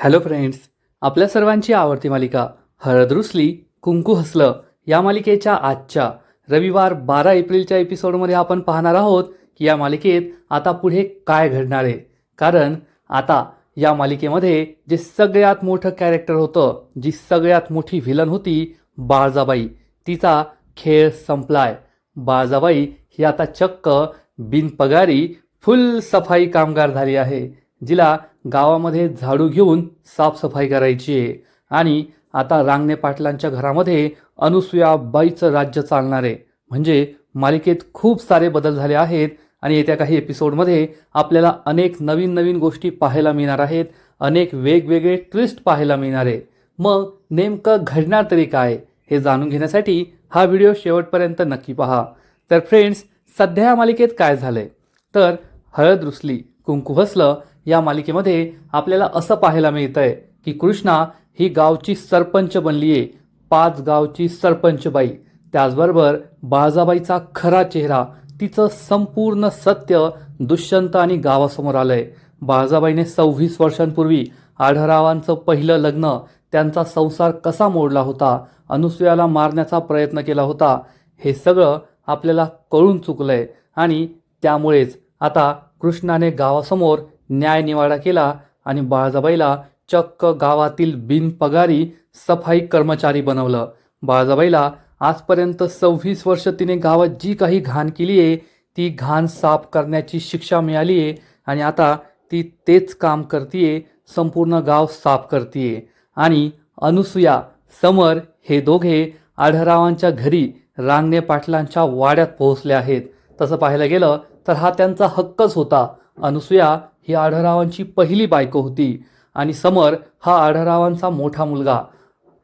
Hello friends, आपल्या सर्वांची आवडती मालिका हळद रुसली कुंकू हसलं या मालिकेच्या आजच्या रविवार 12 एप्रिलच्या एपिसोडमध्ये आपण पाहणार आहोत की या मालिकेत आता पुढे काय घडणार आहे. कारण आता या मालिकेमध्ये जे सगळ्यात मोठं कॅरेक्टर होतं, जी सगळ्यात मोठी व्हिलन होती बाळजाबाई, तिचा खेळ संपलाय. बाळजाबाई ही आता चक्क बिनपगारी फुल सफाई कामगार झाली आहे, जिला गावामध्ये झाडू घेऊन साफसफाई करायची आहे. आणि आता रांगणे पाटलांच्या घरामध्ये अनुसूयाबाईचं राज्य चालणार आहे. म्हणजे मालिकेत खूप सारे बदल झाले आहेत आणि येत्या काही एपिसोडमध्ये आपल्याला अनेक नवीन नवीन गोष्टी पाहायला मिळणार आहेत, अनेक वेगवेगळे ट्विस्ट पाहायला मिळणार आहे. मग नेमकं घडणार तरी काय हे जाणून घेण्यासाठी हा व्हिडिओ शेवटपर्यंत नक्की पहा. तर फ्रेंड्स, सध्या या मालिकेत काय झालंय तर हळद रुसली कुंकू हसलं या मालिकेमध्ये आपल्याला असं पाहायला मिळतंय की कृष्णा ही गावची सरपंच बनली आहे, 5 गावची सरपंच बाई. त्याचबरोबर बाळजाबाईचा खरा चेहरा, तिचं संपूर्ण सत्य दुष्यंत आणि गावासमोर आलंय. बाळजाबाईने 26 वर्षांपूर्वी आढळरावांचं पहिलं लग्न, त्यांचा संसार कसा मोडला होता, अनुसूयाला मारण्याचा प्रयत्न केला होता, हे सगळं आपल्याला कळून चुकलंय. आणि त्यामुळेच आता कृष्णाने गावासमोर न्याय निवाडा केला आणि बाळजाबाईला चक्क गावातील बिनपगारी सफाई कर्मचारी बनवलं. बाळजाबाईला आजपर्यंत 26 वर्ष तिने गावात जी काही घाण केली आहे, ती घाण साफ करण्याची शिक्षा मिळाली आहे आणि आता ती तेच काम करतीये, संपूर्ण गाव साफ करतीये. आणि अनुसूया, समर हे दोघे आढळरावांच्या घरी रांगणे पाटलांच्या वाड्यात पोहोचले आहेत. तसं पाहायला गेलं तर हा त्यांचा हक्कच होता. अनुसूया ही आढळरावांची पहिली बायको होती आणि समर हा आढळरावांचा मोठा मुलगा,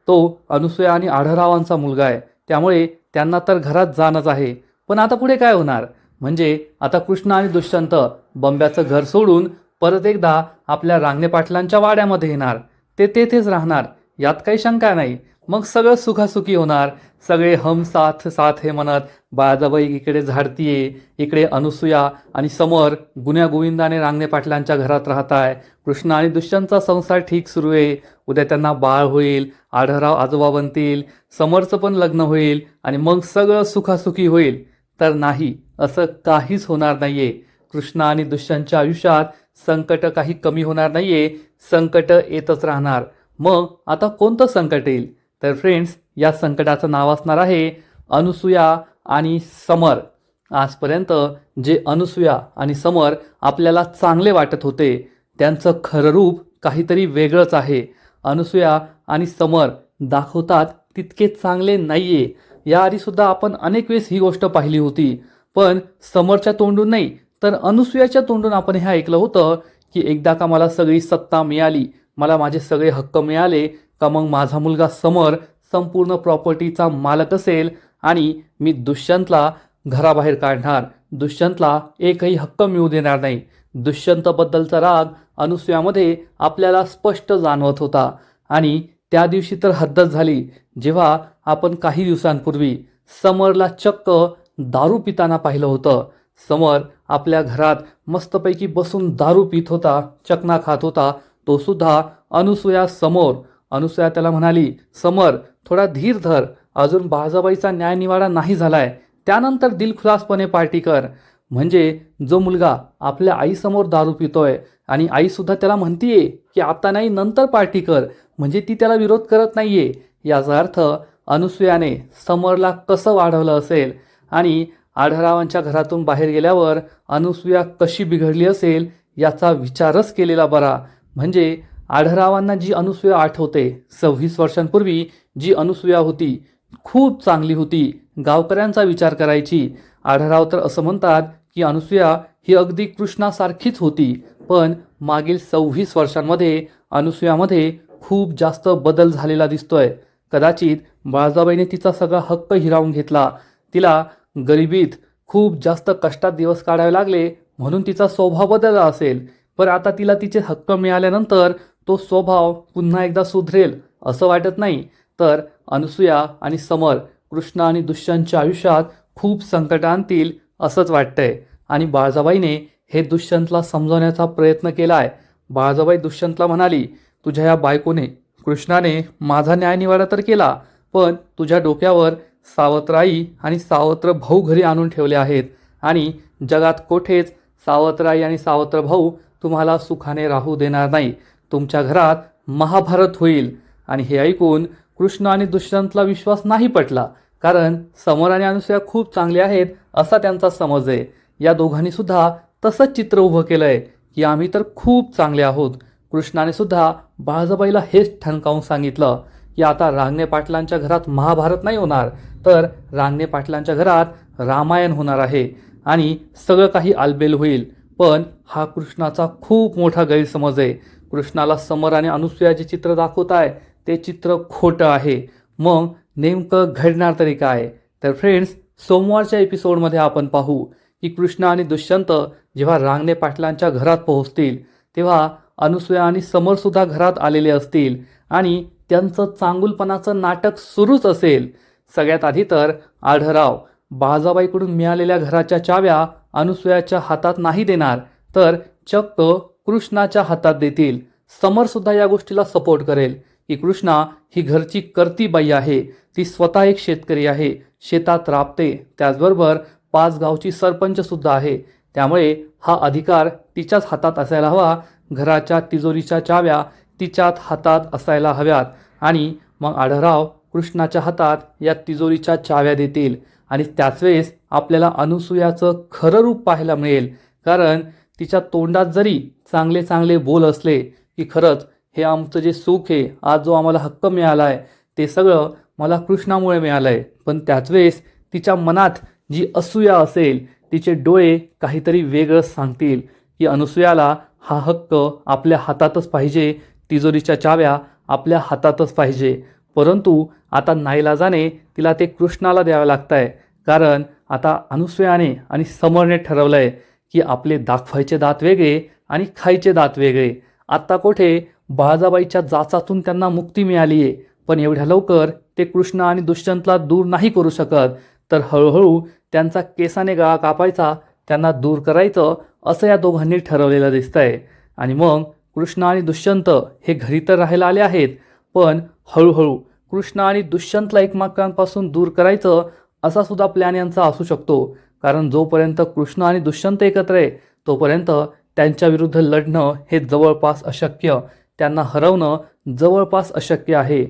तो अनुसूया आणि आढळरावांचा मुलगा आहे. त्यामुळे त्यांना तर घरात जाणंच आहे. पण आता पुढे काय होणार, म्हणजे आता कृष्ण आणि दुष्यंत बंब्याचं घर सोडून परत एकदा आपल्या रांगणे पाटलांच्या वाड्यामध्ये येणार, ते तेथेच राहणार, यात काही शंका नाही. मग सगळं सुखासुखी होणार. सगळे हम साथ साथ हे म्हणत बाळजाबाई इकडे झाडतीये, इकडे अनुसूया आणि समर गुण्यागोविंदाने रांगणे पाटलांच्या घरात राहत आहे. कृष्ण आणि दुष्यंतचा संसार ठीक सुरू आहे. उद्या त्यांना बाळ होईल, आढळराव आजोबा बनतील, समरचं पण लग्न होईल आणि मग सगळं सुखासुखी होईल. तर नाही, असं काहीच होणार नाहीये. कृष्ण आणि दुष्यंतच्या आयुष्यात संकट काही कमी होणार नाहीये, संकट येतच राहणार. मग आता कोणतं संकट येईल तर फ्रेंड्स, या संकटाचं नाव असणार आहे अनुसूया आणि समर. आजपर्यंत जे अनुसूया आणि समर आपल्याला चांगले वाटत होते, त्यांचं खरं रूप काहीतरी वेगळंच आहे. अनुसूया आणि समर दाखवतात तितके चांगले नाहीये. याआधी सुद्धा आपण अनेक वेळेस ही गोष्ट पाहिली होती, पण समरच्या तोंडून नाही तर अनुसूयाच्या तोंडून आपण हे ऐकलं होतं की एकदा का मला सगळी सत्ता मिळाली, मला माझे सगळे हक्क मिळाले का मग माझा मुलगा समर संपूर्ण प्रॉपर्टीचा मालक असेल आणि मी दुष्यंतला घराबाहेर काढणार, दुष्यंतला एकही हक्क मिळू देणार नाही. दुष्यंतबद्दलचा राग अनुसूयामध्ये आपल्याला स्पष्ट जाणवत होता. आणि त्या दिवशी तर हद्दच झाली, जेव्हा आपण काही दिवसांपूर्वी समरला चक्क दारू पिताना पाहिलं होतं. समर आपल्या घरात मस्तपैकी बसून दारू पित होता, चकना खात होता, तो सुद्धा अनुसूया समोर. अनुसूया त्याला म्हणाली, समर थोडा धीर धर, अजून बाळजाबाईचा न्यायनिवाडा नाही झालाय, त्यानंतर दिलखुलासपणे पार्टी कर. म्हणजे जो मुलगा आपल्या आईसमोर दारू पितोय आणि आईसुद्धा त्याला म्हणतीये की आता नाही नंतर पार्टी कर, म्हणजे ती त्याला विरोध करत नाहीये. याचा अर्थ अनुसूयाने समरला कसं वाढवलं असेल आणि आढळरावांच्या घरातून बाहेर गेल्यावर अनुसूया कशी बिघडली असेल याचा विचारच केलेला बरा. म्हणजे आढळरावांना जी अनुसूया आठवते, 26 वर्षांपूर्वी जी अनुसूया होती, खूप चांगली होती, गावकऱ्यांचा विचार करायची. आढळराव तर असं म्हणतात की अनुसूया ही अगदी कृष्णासारखीच होती. पण मागील 26 वर्षांमध्ये अनुसूयामध्ये खूप जास्त बदल झालेला दिसतोय. कदाचित बाळजाबाईने तिचा सगळा हक्क हिरावून घेतला, तिला गरिबीत खूप जास्त कष्टात दिवस काढावे लागले म्हणून तिचा स्वभाव बदलला असेल. पण आता तिला तिचे हक्क मिळाल्यानंतर तो स्वभाव पुन्हा एकदा सुधरेल असं वाटत नाही. तर अनुसूया आणि समर कृष्ण आणि दुष्यंतच्या आयुष्यात खूप संकट आणतील असंच वाटतंय. आणि बाळजाबाईने हे दुष्यंतला समजवण्याचा प्रयत्न केलाय. बाळजाबाई दुष्यंतला म्हणाली, तुझ्या या बायकोने कृष्णाने माझा न्यायनिवाडा तर केला, पण तुझ्या डोक्यावर सावत्र आई आणि सावत्र भाऊ घरी आणून ठेवले आहेत आणि जगात कोठेच सावत्र आई आणि सावत्र भाऊ तुम्हाला सुखाने राहू देणार नाही. तुमच्या घरात महाभारत होईल. आणि हे ऐकून कृष्ण आणि दुष्यंतला विश्वास नाही पटला, कारण समर आणि अनुसूया खूप चांगले आहेत असा त्यांचा समज आहे. या दोघांनी सुद्धा तसंच चित्र उभं केलंय की आम्ही तर खूप चांगले आहोत. कृष्णाने सुद्धा बाळजाबाईला हेच ठणकावून सांगितलं की आता रांगणे पाटलांच्या घरात महाभारत नाही होणार, तर रांगणे पाटलांच्या घरात रामायण होणार आहे आणि सगळं काही आलबेल होईल. पण हा कृष्णाचा खूप मोठा गैरसमज आहे. कृष्णाला समर आणि अनुसूया जे चित्र दाखवत आहे ते चित्र खोटं आहे. मग नेमकं घडणार तरी काय? तर फ्रेंड्स, सोमवारच्या एपिसोडमध्ये आपण पाहू की कृष्ण आणि दुष्यंत जेव्हा रांगणे पाटलांच्या घरात पोहोचतील तेव्हा अनुसूया आणि समरसुद्धा घरात आलेले असतील आणि त्यांचं चांगुलपणाचं नाटक सुरूच असेल. सगळ्यात आधी तर आढळराव बाळजाबाईकडून मिळालेल्या घराच्या चाव्या अनुसूयाच्या हातात नाही देणार, तर चक्क कृष्णाच्या हातात देतील. समरसुद्धा या गोष्टीला सपोर्ट करेल की कृष्णा ही घरची करती बाई आहे, ती स्वतः एक शेतकरी आहे, शेतात राबते, त्याचबरोबर 5 गावची सरपंचसुद्धा आहे, त्यामुळे हा अधिकार तिच्याच हातात असायला हवा. घराच्या तिजोरीच्या चाव्या तिच्याच हातात असायला हव्यात. आणि मग आढळराव कृष्णाच्या हातात या तिजोरीच्या चाव्या देतील आणि त्याच वेळेस आपल्याला अनुसूयाचं खरं रूप पाहायला मिळेल. कारण तिच्या तोंडात जरी चांगले चांगले बोल असले की खरंच हे आमचं जे सुख आहे, आज जो आम्हाला हक्क मिळाला आहे ते सगळं मला कृष्णामुळे मिळालं आहे, पण त्याच वेळेस तिच्या मनात जी असूया असेल, तिचे डोळे काहीतरी वेगळंच सांगतील की अनुसूयाला हा हक्क आपल्या हातातच पाहिजे, तिजोरीच्या चाव्या आपल्या हातातच पाहिजे. परंतु आता नाईलाजाने तिला ते कृष्णाला द्यावं लागतं आहे, कारण आता अनुसूयाने आणि समरने ठरवलं आहे की आपले दाखवायचे दात वेगळे आणि खायचे दात वेगळे. आत्ता कोठे बाळजाबाईच्या जाचातून त्यांना मुक्ती मिळाली आहे, पण एवढ्या लवकर ते कृष्ण आणि दुष्यंतला दूर नाही करू शकत, तर हळूहळू त्यांचा केसाने गळा कापायचा, त्यांना दूर करायचं असं या दोघांनी ठरवलेलं दिसतंय. आणि मग कृष्ण आणि दुष्यंत हे घरी तर राहायला आले आहेत, पण हळूहळू कृष्ण आणि दुष्यंतला एकमेकांपासून दूर करायचं असा सुद्धा प्लॅन यांचा असू शकतो. कारण जोपर्यंत कृष्ण आणि दुष्यंत एकत्र आहे तोपर्यंत त्यांच्या विरुद्ध लढणं हे जवळपास अशक्य, त्यांना हरवणं जवळपास अशक्य आहे.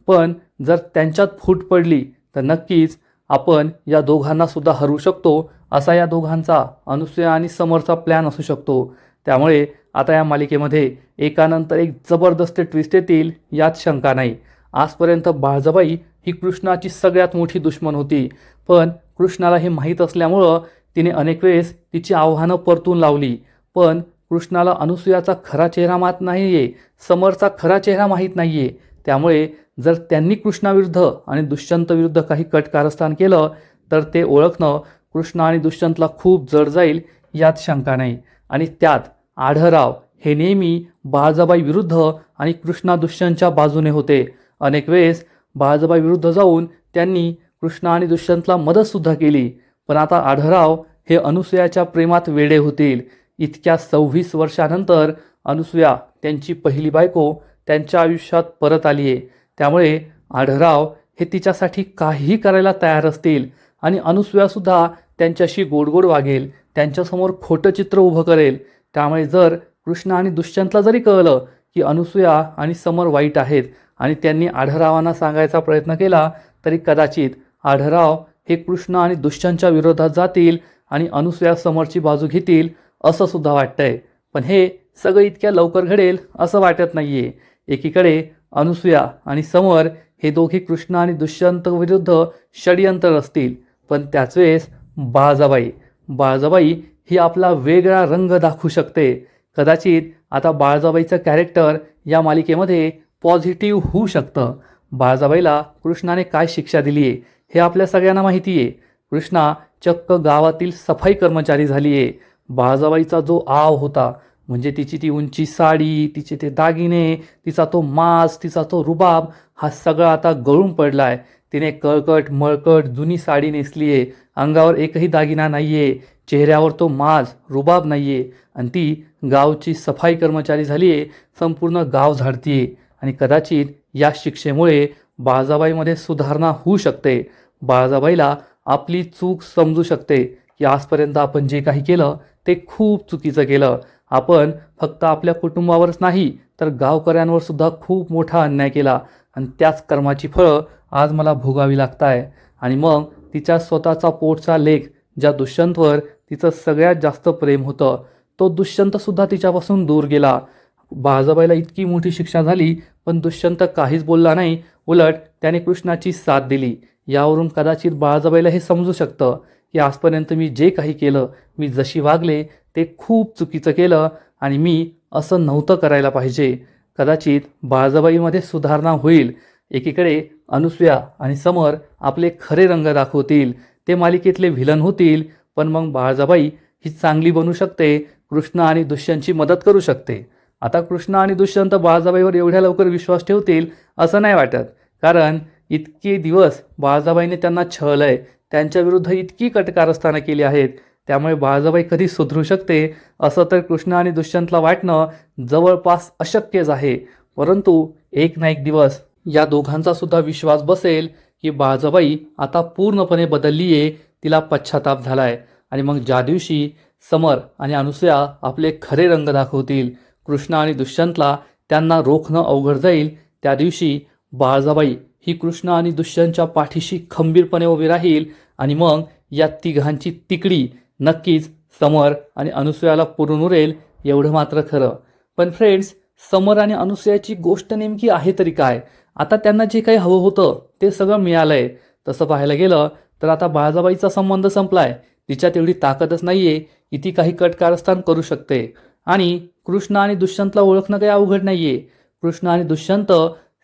पण जर त्यांच्यात फूट पडली तर नक्कीच आपण या दोघांना सुद्धा हरवू शकतो, असा या दोघांचा अनुसूया आणि समरचा प्लॅन असू शकतो. त्यामुळे आता या मालिकेमध्ये एकानंतर एक जबरदस्त ट्विस्ट येतील यात शंका नाही. आजपर्यंत बाळजाबाई ही कृष्णाची सगळ्यात मोठी दुश्मन होती, पण कृष्णाला हे माहीत असल्यामुळं तिने अनेक वेळेस तिची आव्हानं परतून लावली. पण कृष्णाला अनुसूयाचा खरा चेहरा माहीत नाही आहे, समरचा खरा चेहरा माहीत नाही आहे. त्यामुळे जर त्यांनी कृष्णाविरुद्ध आणि दुष्यंतविरुद्ध काही कट कारस्थान केलं तर ते ओळखणं कृष्ण आणि दुष्यंतला खूप जड जाईल यात शंका नाही. आणि त्यात आढळराव हे नेहमी बाळजाबाई विरुद्ध आणि कृष्णा दुष्यंतच्या बाजूने होते. अनेक वेळेस बाळजाबाई विरुद्ध जाऊन त्यांनी कृष्ण आणि दुष्यंतला मदतसुद्धा केली. पण आता आढळराव हे अनुसूयाच्या प्रेमात वेडे होतील. इतक्या 26 वर्षानंतर अनुसूया त्यांची पहिली बायको त्यांच्या आयुष्यात परत आली आहे. त्यामुळे आढळराव हे तिच्यासाठी काहीही करायला तयार असतील आणि अनुसूयासुद्धा त्यांच्याशी गोडगोड वागेल, त्यांच्यासमोर खोटं चित्र उभं करेल. त्यामुळे जर कृष्ण आणि दुष्यंतला जरी कळलं की अनुसूया आणि समर वाईट आहेत आणि त्यांनी आढळरावांना सांगायचा प्रयत्न केला तरी कदाचित आढळराव हे कृष्ण आणि दुष्यंतच्या विरोधात जातील आणि अनुसूया समरची बाजू घेतील असं सुद्धा वाटतंय. पण हे सगळं इतक्या लवकर घडेल असं वाटत नाही आहे. एकीकडे अनुसूया आणि समर हे दोघे कृष्ण आणि दुष्यंत विरुद्ध षडयंत्र असतील, पण त्याच वेळेस बाळजाबाई ही आपला वेगळा रंग दाखवू शकते. कदाचित आता बाळजाबाईचं कॅरेक्टर या मालिकेमध्ये पॉझिटिव्ह होऊ शकतं. बाळजाबाईला कृष्णाने काय शिक्षा दिली आहे हे आपल्या सगळ्यांना माहिती आहे. कृष्णा चक्क गावातील सफाई कर्मचारी झाली आहे. बाळजाबाईचा जो आव होता, म्हणजे तिची ती उंची साडी, तिचे ते दागिने, तिचा तो माज, तिचा तो रुबाब, हा सगळा आता गळून पडला आहे. तिने कळकट मळकट जुनी साडी नेसली आहे, अंगावर एकही दागिना नाही आहे, चेहऱ्यावर तो माज रुबाब नाही आहे आणि ती गावची सफाई कर्मचारी झाली आहे, संपूर्ण गाव झाडतीये आणि कदाचित या शिक्षेमुळे बाळजाबाईमध्ये सुधारणा होऊ शकते. बाळजाबाईला आपली चूक समजू शकते की आजपर्यंत आपण जे काही केलं ते खूप चुकीचं केलं. आपण फक्त आपल्या कुटुंबावरच नाही तर गावकऱ्यांवर सुद्धा खूप मोठा अन्याय केला आणि त्याच कर्माची फळं आज मला भोगावी लागत आहे. आणि मग तिच्या स्वतःचा पोटचा लेक ज्या दुष्यंतवर तिचं सगळ्यात जास्त प्रेम होतं, तो दुष्यंतसुद्धा तिच्यापासून दूर गेला. बाळजाबाईला इतकी मोठी शिक्षा झाली पण दुष्यंत काहीच बोलला नाही, उलट त्याने कृष्णाची साथ दिली. यावरून कदाचित बाळजाबाईला हे समजू शकतं की आजपर्यंत मी जे काही केलं, मी जशी वागले ते खूप चुकीचं केलं आणि मी असं नव्हतं करायला पाहिजे. कदाचित बाळजाबाईमध्ये सुधारणा होईल. एकीकडे अनुसूया आणि समर आपले खरे रंग दाखवतील, ते मालिकेतले व्हिलन होतील, पण मग बाळजाबाई ही चांगली बनू शकते, कृष्ण आणि दुष्यंतची मदत करू शकते. आता कृष्ण आणि दुष्यंत बाळजाबाईवर एवढ्या लवकर विश्वास ठेवतील असं नाही वाटत, कारण इतके दिवस बाळजाबाईने त्यांना छळलंय, त्यांच्याविरुद्ध इतकी कटकारस्थानं केली आहेत. त्यामुळे बाळजाबाई कधी सुधरू शकते असं तर कृष्ण आणि दुष्यंतला वाटणं जवळपास अशक्यच आहे. परंतु एक ना एक दिवस या दोघांचा सुद्धा विश्वास बसेल की बाळजाबाई आता पूर्णपणे बदलली आहे, तिला पश्चाताप झालाय. आणि मग ज्या दिवशी समर आणि अनुसूया आपले खरे रंग दाखवतील, कृष्ण आणि दुष्यंतला त्यांना रोखणं अवघड जाईल, त्या दिवशी बाळजाबाई ही कृष्ण आणि दुष्यंतच्या पाठीशी खंबीरपणे उभी राहील आणि मग या तिघांची तिकडी नक्कीच समर आणि अनुसूयाला पुरून उरेल, एवढं मात्र खरं. पण फ्रेंड्स, समर आणि अनुसूयाची गोष्ट नेमकी आहे तरी काय? आता त्यांना जे काही हवं होतं ते सगळं मिळालंय. तसं पाहायला गेलं तर आता बाळजाबाईचा संबंध संपलाय, तिच्यात एवढी ताकदच नाहीये की ती काही कटकारस्थान करू शकते. आणि कृष्ण आणि दुष्यंतला ओळखणं काही अवघड नाहीये. कृष्ण आणि दुष्यंत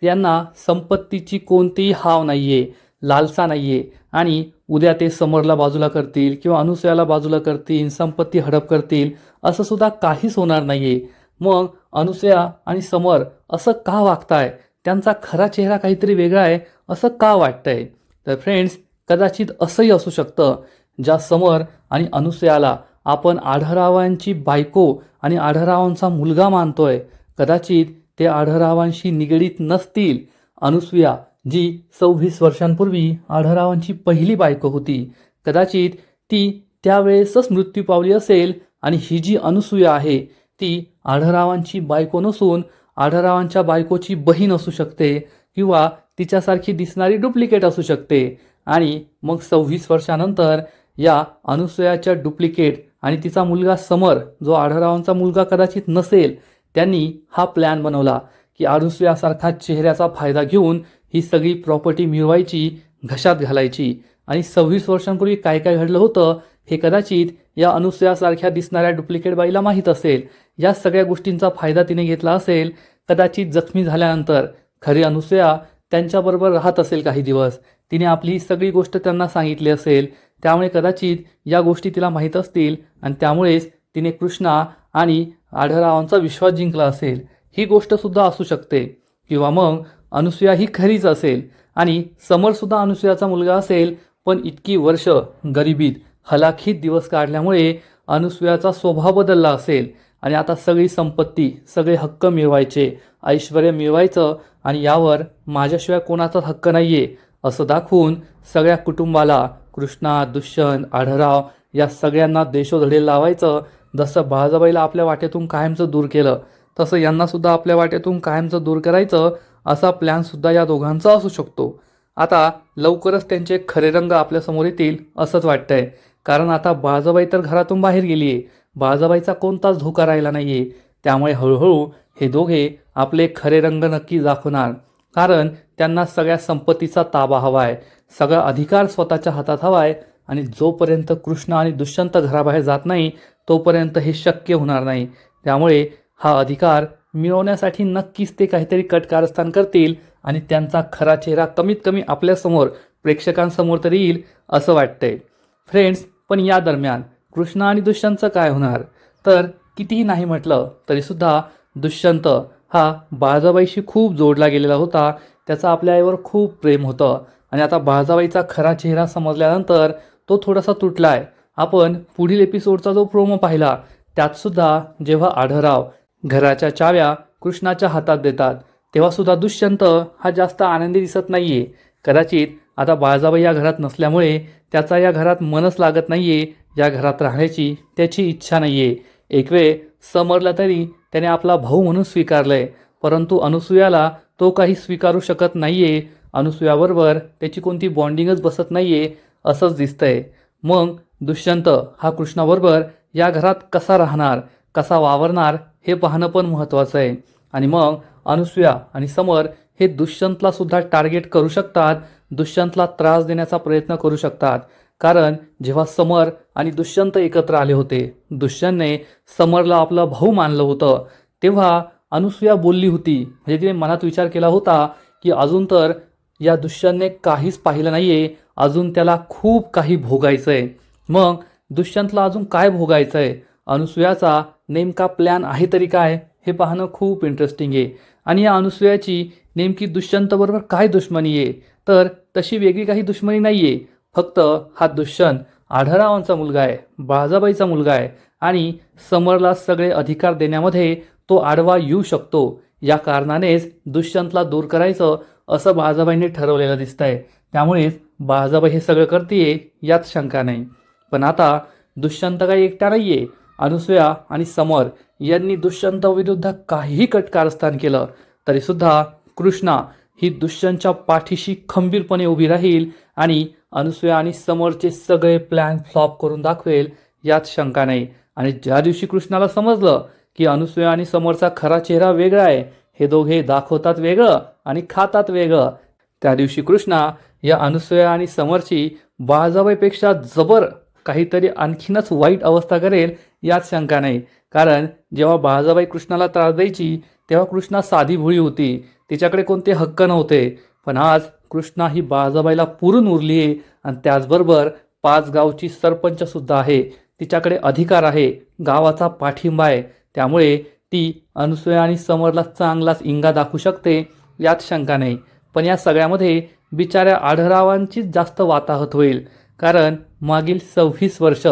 यांना संपत्तीची कोणतीही हाव नाहीये, लालसा नाहीये. आणि उद्या ते समरला बाजूला करतील किंवा अनुसूयाला बाजूला करतील, संपत्ती हडप करतील, असं सुद्धा काहीच होणार नाहीये. मग अनुसूया आणि समर असं का वागताय? त्यांचा खरा चेहरा काहीतरी वेगळा आहे असं का वाटतंय? तर फ्रेंड्स, कदाचित असंही असू शकतं, ज्या समर आणि अनुसूयाला आपण आढळरावांची बायको आणि आढळरावांचा मुलगा मानतोय, कदाचित ते आढळरावांशी निगडीत नसतील. अनुसूया जी 26 वर्षांपूर्वी आढळरावांची पहिली बायको होती, कदाचित ती त्यावेळेसच मृत्यू पावली असेल आणि ही जी अनुसूया आहे ती आढळरावांची बायको नसून आढळरावांच्या बायकोची बहीण असू शकते किंवा तिच्यासारखी दिसणारी डुप्लिकेट असू शकते. आणि मग 26 वर्षानंतर या अनुसूयाच्या डुप्लिकेट आणि तिचा मुलगा समर, जो आढळरावांचा मुलगा कदाचित नसेल, त्यांनी हा प्लॅन बनवला की अनुसूयासारखा चेहऱ्याचा फायदा घेऊन ही सगळी प्रॉपर्टी मिळवायची, घशात घालायची. आणि 26 वर्षांपूर्वी काय काय घडलं होतं हे कदाचित या अनुसूयासारख्या दिसणाऱ्या डुप्लिकेट बाईला माहीत असेल. या सगळ्या गोष्टींचा फायदा तिने घेतला असेल. कदाचित जखमी झाल्यानंतर खरी अनुसूया त्यांच्याबरोबर राहत असेल काही दिवस, तिने आपली ही सगळी गोष्ट त्यांना सांगितली असेल. त्यामुळे कदाचित या गोष्टी तिला माहीत असतील आणि त्यामुळेच तिने कृष्णा आणि आढळरावांचा विश्वास जिंकला असेल. ही गोष्टसुद्धा असू शकते. किंवा मग अनुसूया ही खरीच असेल आणि समरसुद्धा अनुसूयाचा मुलगा असेल, पण इतकी वर्ष गरिबीत हलाखीत दिवस काढल्यामुळे अनुसूयाचा स्वभाव बदलला असेल आणि आता सगळी संपत्ती, सगळे हक्क मिळवायचे, ऐश्वर्य मिळवायचं आणि यावर माझ्याशिवाय कोणाचाच हक्क नाहीये असं दाखवून सगळ्या कुटुंबाला, कृष्णा, दुष्यंत, आढळराव या सगळ्यांना देशोधडे लावायचं. जसं बाळजाबाईला आपल्या वाटेतून कायमचं दूर केलं, तसं यांनासुद्धा आपल्या वाटेतून कायमचं दूर करायचं, असा प्लॅनसुद्धा या दोघांचा असू शकतो. आता लवकरच त्यांचे खरे रंग आपल्यासमोर येतील असंच वाटतंय, कारण आता बाळजाबाई तर घरातून बाहेर गेली आहे, बाळजाबाईचा कोणताच धोका राहिला नाही आहे. त्यामुळे हळूहळू हे दोघे आपले खरे रंग नक्की दाखवणार, कारण त्यांना सगळ्या संपत्तीचा ताबा हवा आहे, सगळा अधिकार स्वतःच्या हातात हवा आहे. आणि जोपर्यंत कृष्ण आणि दुष्यंत घराबाहेर जात नाही तोपर्यंत हे शक्य होणार नाही. त्यामुळे हा अधिकार मिळवण्यासाठी नक्कीच ते काहीतरी कटकारस्थान करतील आणि त्यांचा खरा चेहरा कमीत कमी आपल्यासमोर, प्रेक्षकांसमोर तरी येईल असं वाटतंय. फ्रेंड्स, पण या दरम्यान कृष्ण आणि दुष्यंतचं काय होणार? तर कितीही नाही म्हटलं तरीसुद्धा दुष्यंत हा बाळजाबाईशी खूप जोडला गेलेला होता, त्याचं आपल्या आईवर खूप प्रेम होतं. आणि आता बाळजाबाईचा खरा चेहरा समजल्यानंतर तो थोडासा तुटला आहे. आपण पुढील एपिसोडचा जो प्रोमो पाहिला त्यातसुद्धा जेव्हा आढळराव घराच्या चाव्या कृष्णाच्या हातात देतात तेव्हा सुद्धा दुष्यंत हा जास्त आनंदी दिसत नाहीये. कदाचित आता बाळजाबाई या घरात नसल्यामुळे त्याचा या घरात मनच लागत नाहीये, या घरात राहण्याची त्याची इच्छा नाहीये. एक वेळ समरला तरी त्याने आपला भाऊ म्हणून स्वीकारलंय, परंतु अनुसूयाला तो काही स्वीकारू शकत नाहीये. अनुसूयाबरोबर त्याची कोणती बॉन्डिंगच बसत नाहीये असंच दिसतंय. मग दुष्यंत हा कृष्णाबरोबर या घरात कसा राहणार, कसा वावरणार हे पाहणं पण महत्त्वाचं आहे. आणि मग अनुसूया आणि समर हे दुष्यंतला सुद्धा टार्गेट करू शकतात, दुष्यंतला त्रास देण्याचा प्रयत्न करू शकतात. कारण जेव्हा समर आणि दुष्यंत एकत्र आले होते, दुष्यंतने समरला आपला भाऊ मानलं होतं, तेव्हा अनुसूया बोलली होती, म्हणजे तिने मनात विचार केला होता की अजून तर या दुष्यंतने काहीच पाहिलं नाहीये, अजून त्याला खूप काही भोगायचं आहे. मग दुष्यंतला अजून काय भोगायचं आहे, अनुसूयाचा नेमका प्लॅन आहे तरी काय, हे पाहणं खूप इंटरेस्टिंग आहे. आणि या अनुसूयाची नेमकी दुष्यंतबरोबर काय दुश्मनी आहे, तर तशी वेगळी काही दुश्मनी नाही आहे. फक्त हा दुष्यंत आढळरावांचा मुलगा आहे, बाळजाबाईचा मुलगा आहे आणि समरला सगळे अधिकार देण्यामध्ये तो आडवा येऊ शकतो. या कारणानेच दुष्यंतला दूर करायचं असं बाळजाबाईंनी ठरवलेलं दिसतंय. त्यामुळेच बाळजाबाई हे सगळं करतेय यात शंका नाही. पण आता दुष्यंत काही एकटा नाहीये. अनुसूया आणि समर यांनी दुष्यंताविरुद्ध काहीही कटकारस्थान केलं तरीसुद्धा कृष्णा ही दुष्यंतच्या पाठीशी खंबीरपणे उभी राहील आणि अनुसूया आणि समरचे सगळे प्लॅन फ्लॉप करून दाखवेल यात शंका नाही. आणि ज्या दिवशी कृष्णाला समजलं की अनुसूया आणि समरचा खरा चेहरा वेगळा आहे, हे दोघे दाखवतात वेगळं आणि खातात वेगळं, त्या दिवशी कृष्णा या अनुसूया आणि समरची बाळजाबाईपेक्षा जबर काहीतरी आणखीनच वाईट अवस्था करेल यात शंका नाही. कारण जेव्हा बाळजाबाई कृष्णाला त्रास द्यायची तेव्हा कृष्णा साधी भोळी होती, तिच्याकडे कोणते हक्क नव्हते. पण आज कृष्णा ही बाळजाबाईला पुरून उरली आहे आणि त्याचबरोबर 5 गावची सरपंचसुद्धा आहे, तिच्याकडे अधिकार आहे, गावाचा पाठिंबा आहे. त्यामुळे ती अनुसूया आणि समरला चांगलाच इंगा दाखवू शकते यात शंका नाही. पण या सगळ्यामध्ये बिचाऱ्या आढळरावांचीच जास्त वाताहत होईल. कारण मागील 26 वर्ष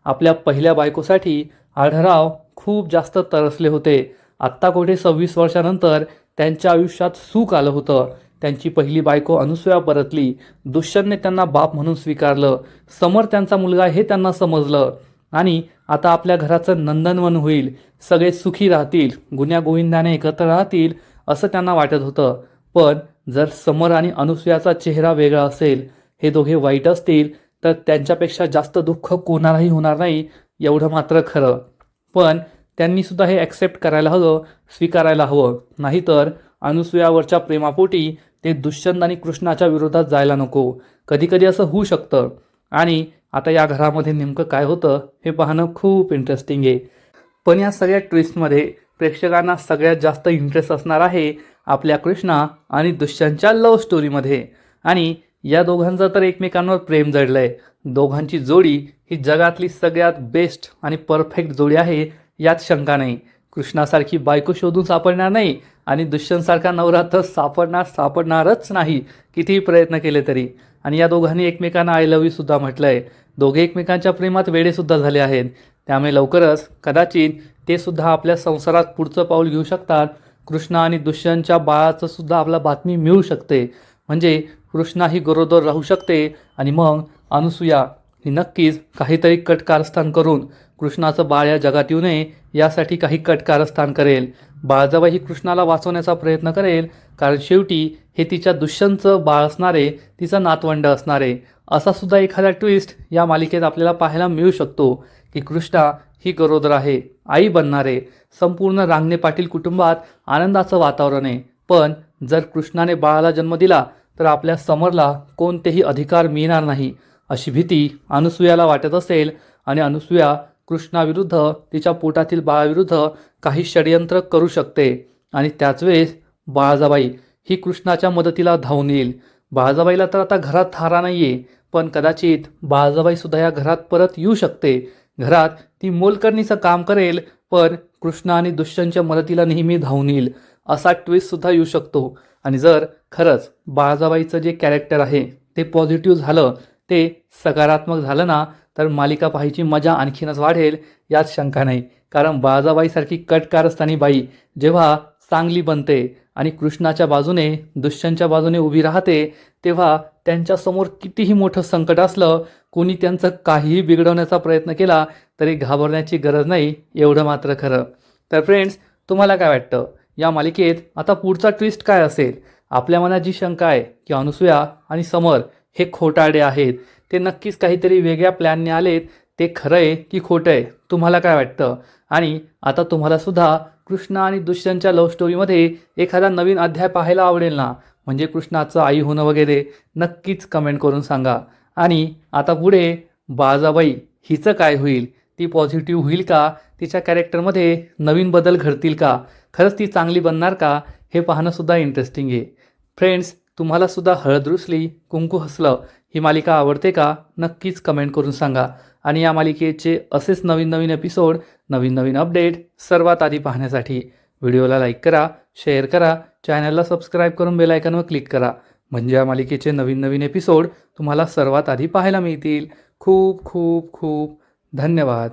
आपल्या पहिल्या बायकोसाठी आढळराव खूप जास्त तरसले होते. आत्ता कुठे 26 वर्षानंतर त्यांच्या आयुष्यात सुख आलं होतं. त्यांची पहिली बायको अनुसूया परतली, दुष्यंतने त्यांना बाप म्हणून स्वीकारलं, समर त्यांचा मुलगा हे त्यांना समजलं आणि आता आपल्या घराचं नंदनवन होईल, सगळे सुखी राहतील, गुण्यागोविंदाने एकत्र राहतील असं त्यांना वाटत होतं. पण जर समर आणि अनुसूयाचा चेहरा वेगळा असेल, हे दोघे वाईट असतील, तर त्यांच्यापेक्षा जास्त दुःख कोणालाही होणार नाही एवढं मात्र खरं. पण त्यांनी सुद्धा हे ॲक्सेप्ट करायला हवं, स्वीकारायला हवं. नाहीतर अनुसूयावरच्या प्रेमापोटी ते दुष्यंत आणि कृष्णाच्या विरोधात जायला नको. कधीकधी असं होऊ शकतं. आणि आता या घरामध्ये नेमकं काय होतं हे पाहणं खूप इंटरेस्टिंग आहे. पण या सगळ्या ट्विस्टमध्ये प्रेक्षकांना सगळ्यात जास्त इंटरेस्ट असणार आहे आपल्या कृष्णा आणि दुष्यंतच्या लव्ह स्टोरीमध्ये. आणि या दोघांचं तर एकमेकांवर प्रेम जडलं आहे. दोघांची जोडी ही जगातली सगळ्यात बेस्ट आणि परफेक्ट जोडी आहे यात शंका नाही. कृष्णासारखी बायको शोधून सापडणार नाही आणि दुष्यंतसारखा नवरा तर सापडणारच नाही कितीही प्रयत्न केले तरी. आणि या दोघांनी एकमेकांना आय लव्ह यू सुद्धा म्हटलं आहे. दोघे एकमेकांच्या प्रेमात वेडेसुद्धा झाले आहेत. त्यामुळे लवकरच कदाचित ते सुद्धा आपल्या संसारात पुढचं पाऊल घेऊ शकतात. कृष्णा आणि दुष्यंतच्या बाळाचं सुद्धा आपला बातमी मिळू शकते. म्हणजे कृष्णा ही गरोदर राहू शकते आणि मग अनुसूया ही नक्कीच काहीतरी कटकारस्थान करून कृष्णाचं बाळ या जगात येऊ नये यासाठी काही कटकारस्थान करेल. बाळजाबाई ही कृष्णाला वाचवण्याचा प्रयत्न करेल, कारण शेवटी हे तिच्या दुष्यंतचं बाळ असणारे, तिचं नातवंड असणारे. असा सुद्धा एखादा ट्विस्ट या मालिकेत आपल्याला पाहायला मिळू शकतो की कृष्णा ही गरोदर आहे, आई बनणार आहे. संपूर्ण रांगणे पाटील कुटुंबात आनंदाचं वातावरण आहे. पण जर कृष्णाने बाळाला जन्म दिला तर आपल्या समरला कोणतेही अधिकार मिळणार नाही अशी भीती अनुसूयाला वाटत असेल. आणि अनुसूया कृष्णाविरुद्ध, तिच्या पोटातील बाळाविरुद्ध काही षडयंत्र करू शकते. आणि त्याच वेळेस बाळजाबाई ही कृष्णाच्या मदतीला धावून येईल. बाळजाबाईला तर आता घरात थारा नाही आहे, पण कदाचित बाळजाबाईसुद्धा या घरात परत येऊ शकते. घरात ती मोलकरणीचं काम करेल, पण कृष्ण आणि दुष्यंतच्या मदतीला नेहमी धावून येईल असा ट्विस्टसुद्धा येऊ शकतो. आणि जर खरंच बाळजाबाईचं जे कॅरेक्टर आहे ते पॉझिटिव्ह झालं, ते सकारात्मक झालं ना, तर मालिका पाहायची मजा आणखीनच वाढेल यात शंका नाही. कारण बाळजाबाईसारखी कट कारस्थानी बाई जेव्हा चांगली बनते आणि कृष्णाच्या बाजूने दुष्यंतच्या बाजूने उभी राहते तेव्हा त्यांच्यासमोर कितीही मोठं संकट असलं, कोणी त्यांचं काहीही बिघडवण्याचा प्रयत्न केला तरी घाबरण्याची गरज नाही, एवढं मात्र खरं. तर फ्रेंड्स, तुम्हाला काय वाटतं या मालिकेत आता पुढचा ट्विस्ट काय असेल? आपल्या मनात जी शंका आहे की अनुसूया आणि समर हे खोटारडे आहेत, ते नक्कीच काहीतरी वेगळ्या प्लॅनने आलेत, ते खरं आहे की खोटं आहे? तुम्हाला काय वाटतं? आणि आता तुम्हाला सुद्धा कृष्ण आणि दुष्यंतच्या लव्ह स्टोरीमध्ये एखादा नवीन अध्याय पाहायला आवडेल ना? म्हणजे कृष्णाचं आई होणं वगैरे? नक्कीच कमेंट करून सांगा. आणि आता पुढे बाळजाबाई हिचं काय होईल? ती पॉझिटिव्ह होईल का? तिच्या कॅरेक्टरमध्ये नवीन बदल घडतील का? खरंच ती चांगली बनणार का? हे पाहणंसुद्धा इंटरेस्टिंग आहे. फ्रेंड्स, तुम्हालासुद्धा हळद रुसली कुंकू हसलं ही मालिका आवडते का? नक्कीच कमेंट करून सांगा. आणि या मालिकेचे असेच नवीन नवीन एपिसोड, नवीन नवीन अपडेट सर्वात आधी पाहण्यासाठी व्हिडिओला लाईक करा, शेअर करा, चॅनलला सबस्क्राईब करून बेल आयकॉनवर क्लिक करा. म्हणजे या मालिकेचे नवीन नवीन एपिसोड तुम्हाला सर्वात आधी पाहायला मिळतील. खूप खूप खूप धन्यवाद.